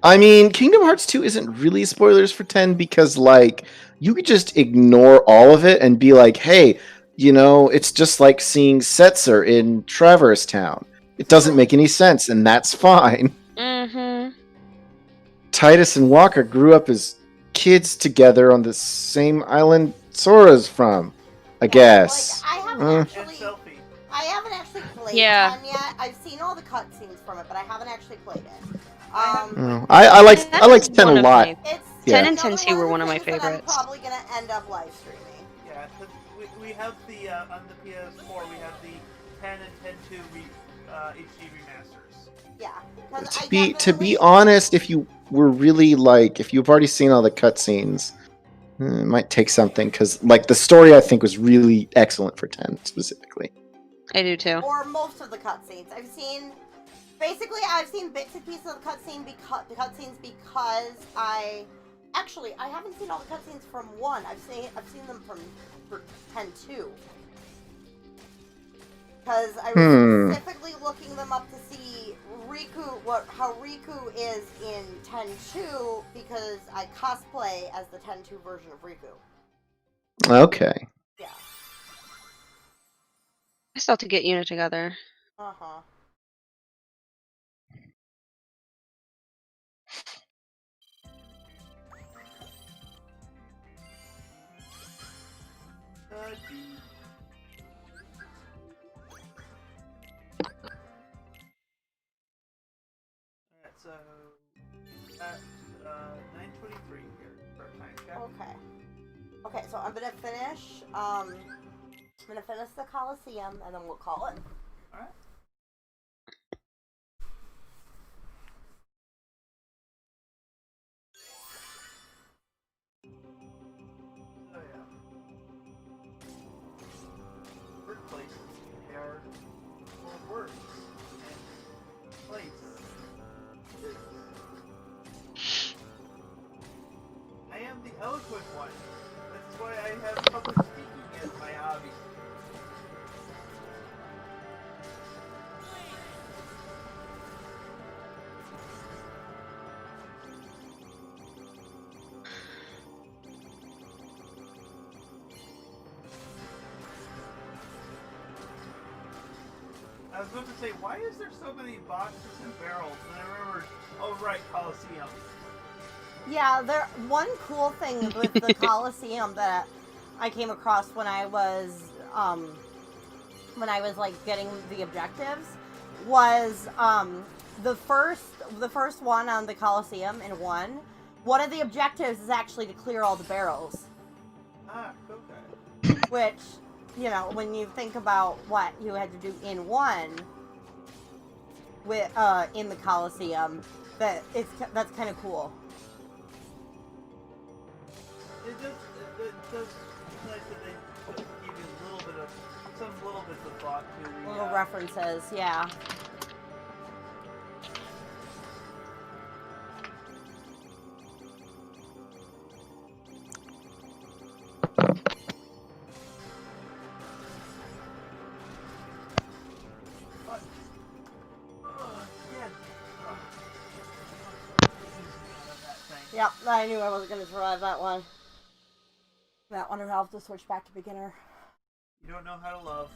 I mean, Kingdom Hearts 2 isn't really spoilers for 10 because, like, you could just ignore all of it and be like, hey, you know, it's just like seeing Setzer in Traverse Town. It doesn't make any sense, and that's fine. Mm-hmm. Titus and Walker grew up as kids together on the same island Sora's from, I guess. Like, I haven't And actually. Selfie. I haven't actually played Yeah. 10 yet. I've seen all the cutscenes from it, but I haven't actually played it. I liked 10 a One of lot. my- It's 10 and another 10 2 were one of my things that favorites. I'm probably gonna end up live streaming. Yeah, 'cause we have the on the PS4 we have the 10 and 10.2 HD remasters. Yeah. 'cause I To be definitely- honest, if you were really like, if you've already seen all the cutscenes, it might take something because, like, the story I think was really excellent for 10 specifically. I do too. Or most of the cutscenes. I've seen bits and pieces of the cutscenes because I haven't seen all the cutscenes from 1. I've seen them for 10.2. Because I was specifically looking them up to see how Riku is in 10.2 because I cosplay as the 10.2 version of Riku. Okay. Yeah. I still have to get Una together. Uh-huh. Alright, so at 9:23 here for a time check. Okay, so I'm gonna finish the Coliseum and then we'll call it. Alright. Oh yeah. Workplaces are words and place. I am the eloquent one. That's why I have public speaking as my hobby. I was going to say, why is there so many boxes and barrels? And I remembered, oh right, Coliseum. Yeah, one cool thing with the Coliseum that I came across when I was like getting the objectives was the first one on the Coliseum in 1. One of the objectives is actually to clear all the barrels. Ah, okay. Which, you know, when you think about what you had to do in 1 with in the Coliseum, that's kind of cool. It does it's nice that they give you some little bits of thought to the Little references, yeah. Yep, I knew I wasn't gonna survive that one. That one, I'll have to switch back to beginner. You don't know how to love.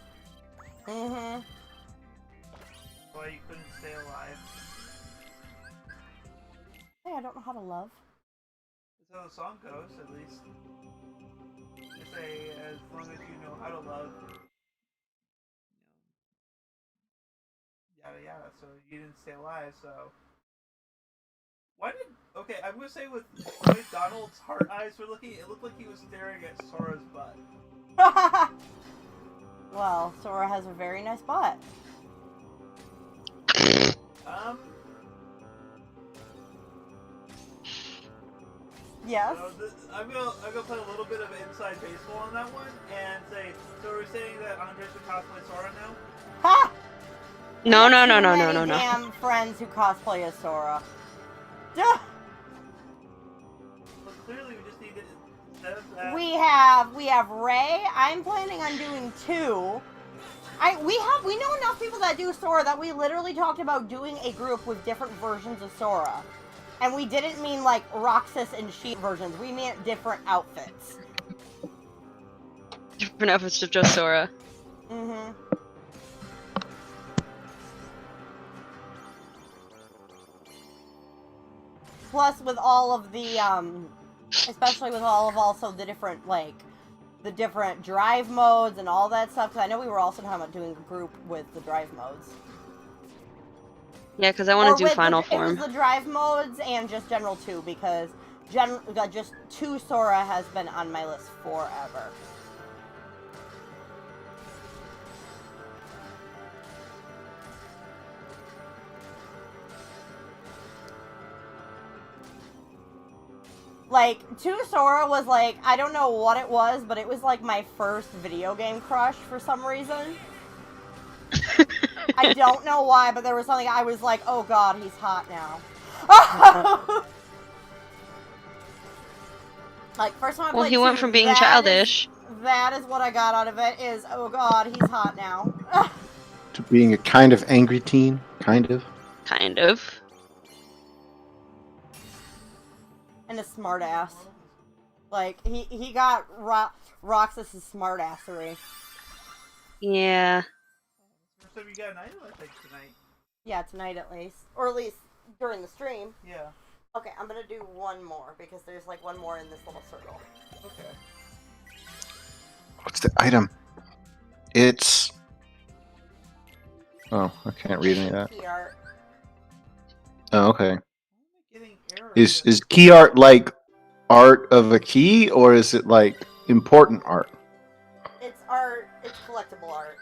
Mm-hmm. Why you couldn't stay alive. Hey, I don't know how to love. That's how the song goes, at least. They say, as long as you know how to love, yada yada, so you didn't stay alive, so... Why did... Okay, I'm gonna say with the way Donald's heart eyes were looking, it looked like he was staring at Sora's butt. Well, Sora has a very nice butt. Yes? So I'm gonna play a little bit of inside baseball on that one, and say, so we're saying that Andres would cosplay Sora now? Ha! No. Damn friends who cosplay as Sora. Duh! Well, clearly we just need to, instead of that... We have Ray. I'm planning on doing 2. We know enough people that do Sora that we literally talked about doing a group with different versions of Sora. And we didn't mean like Roxas and She versions. We meant different outfits. Different outfits of just Sora. Mm-hmm. Plus with all of the, especially with all of also the different, like, the different drive modes and all that stuff, because I know we were also talking about doing a group with the drive modes. Yeah, because I want to do Final Form. It was the drive modes and just General 2, because just 2 Sora has been on my list forever. Like, 2 Sora was like, I don't know what it was, but it was like my first video game crush for some reason. I don't know why, but there was something I was like, oh god, he's hot now. Like, first time I played Well, he went 2, from being childish. That is what I got out of it, is, oh god, he's hot now. To being a kind of angry teen, kind of. Kind of. And a smartass. Like, he got Roxas' smartassery. Yeah. First time you got an item, I think, tonight. Yeah, tonight at least. Or at least during the stream. Yeah. Okay, I'm gonna do one more, because there's like one more in this little circle. Okay. What's the item? It's... Oh, I can't read any of that. Key art. Oh, okay. Getting errors. Is key art like art of a key, or is it like important art? It's art, it's collectible art.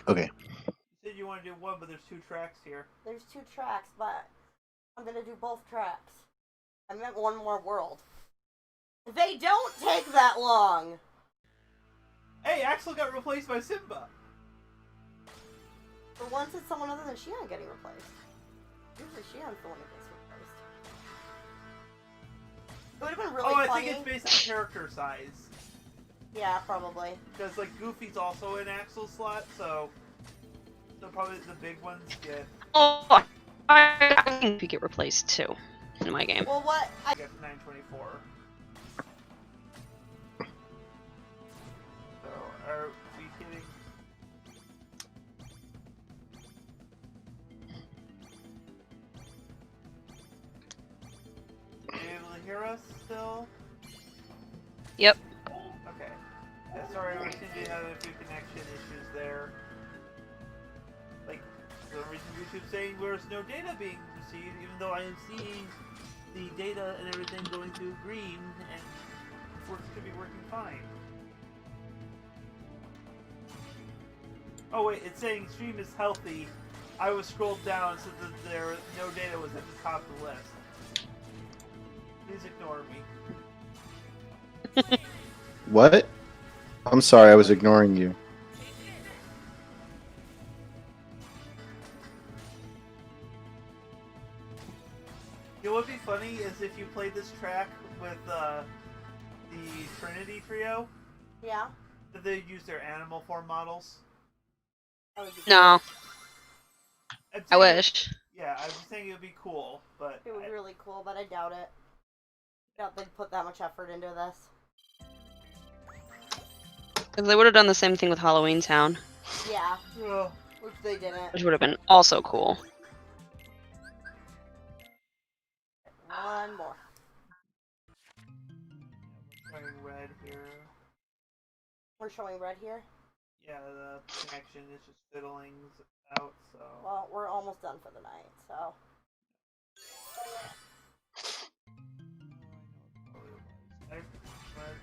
Okay. You said you want to do one, but there's 2 tracks here. There's 2 tracks, but I'm gonna do both tracks. I meant one more world. They don't take that long! Hey, Axel got replaced by Simba. For once it's someone other than Shion getting replaced. Usually Shion's the one who gets replaced. It would have been really funny. I think it's based on character size. Yeah, probably. Because, like, Goofy's also in Axel's slot, so probably the big ones get... Oh, I think you get replaced too in my game. Well, what? I get 924. So, are we kidding? Are you able to hear us still? Yep. Okay. Yeah, sorry, we seem to have a few connection issues there. Like, for some reason YouTube's saying there's no data being received, even though I am seeing the data and everything going through green, and works could be working fine. Oh wait, it's saying stream is healthy. I was scrolled down so that no data was at the top of the list. Please ignore me. What? I'm sorry, I was ignoring you. You know what would be funny is if you played this track with the Trinity trio, Yeah? that they use their animal form models. That would be No, I'm I saying- wish. Yeah, Yeah, I was just saying it would be cool, but It would be really cool, but I doubt it. I doubt they'd put that much effort into this. Because they would have done the same thing with Halloween Town, Yeah, well, which they didn't. which would have been also cool. One more. showing red here. We're showing red here. Yeah, the connection is just fiddling out, so. Well, we're almost done for the night, so. I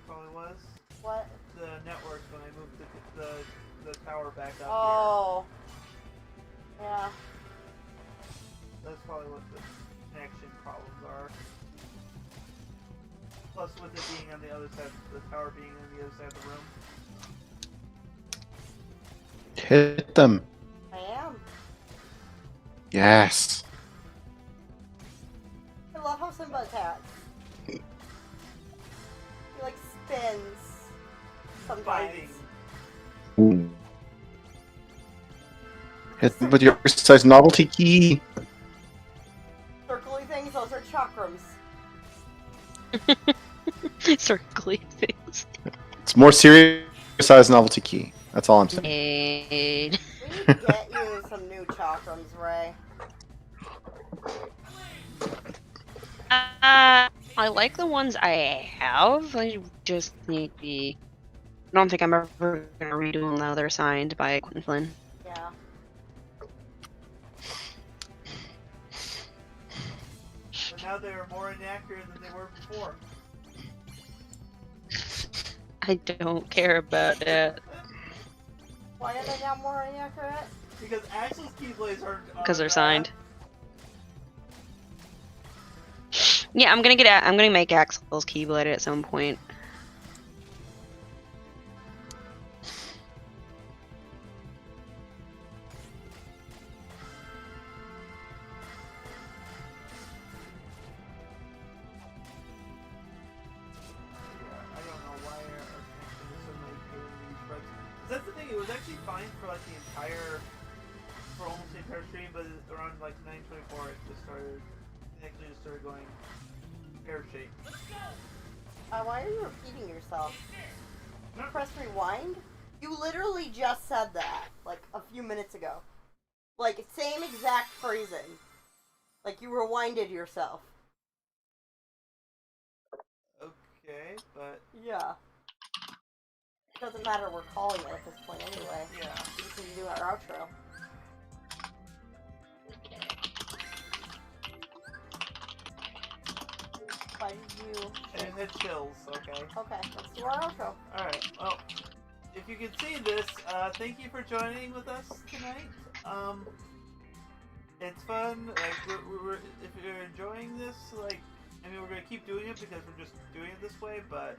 probably was. What? The network when I moved the tower back up Oh. Yeah. here. That's probably what the connection problems are. Plus with it being on the other side, the tower being on the other side of the room. Hit them. I am. Yes. I love how Simba attacks. He like spins. Sometimes. Fighting. Ooh. Hit them with your size novelty key. Circly things, those are chakrams. Circly things. It's more serious size novelty key. That's all I'm saying. Aid. We need to get you some new chakrams, Ray. I like the ones I have. I just need the. I don't think I'm ever gonna redo them now. They're signed by Quentin Flynn. Yeah. But now they're more inaccurate than they were before. I don't care about it Why are they now more inaccurate? Because Axel's Keyblades are because they're signed. Yeah, I'm gonna make Axel's Keyblade at some point. I don't know why our connection is so many these spreads. That's the thing, it was actually fine for like the entire, for almost the entire stream, but around like 9:24 it just started, it actually just started going pear-shaped. Why are you repeating yourself? You press rewind? You literally just said that, like, a few minutes ago. Like, same exact phrasing. Like, you rewinded yourself. Okay, but Yeah. Doesn't matter, we're calling it at this point anyway. yeah. We just need to do our outro. Why did you... And it chills, okay. Okay, let's do our outro. Alright, well, if you can see this, thank you for joining with us tonight. It's fun, like, if you're enjoying this, like, I mean, we're gonna keep doing it because we're just doing it this way, but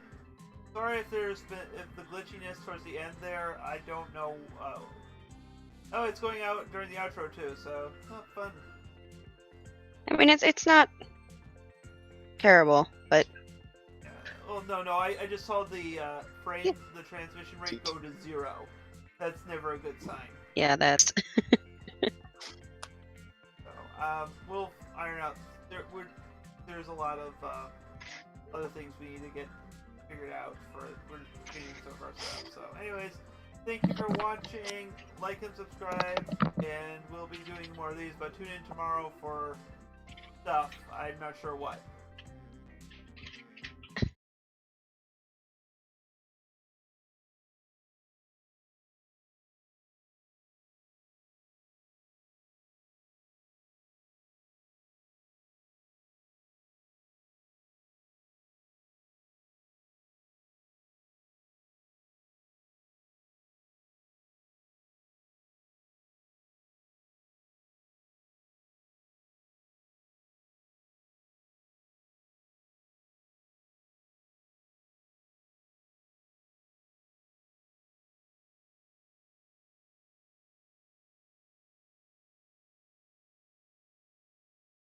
sorry if there's been, if the glitchiness towards the end there, I don't know, oh, it's going out during the outro too, so, fun. I mean, it's not terrible, but Well, no, I just saw the the transmission rate go to 0. That's never a good sign. yeah, that's. So, we'll iron out. There's a lot of other things we need to get figured out for we're getting some of our stuff. So, anyways, thank you for watching. Like and subscribe, and we'll be doing more of these. But tune in tomorrow for stuff. I'm not sure what.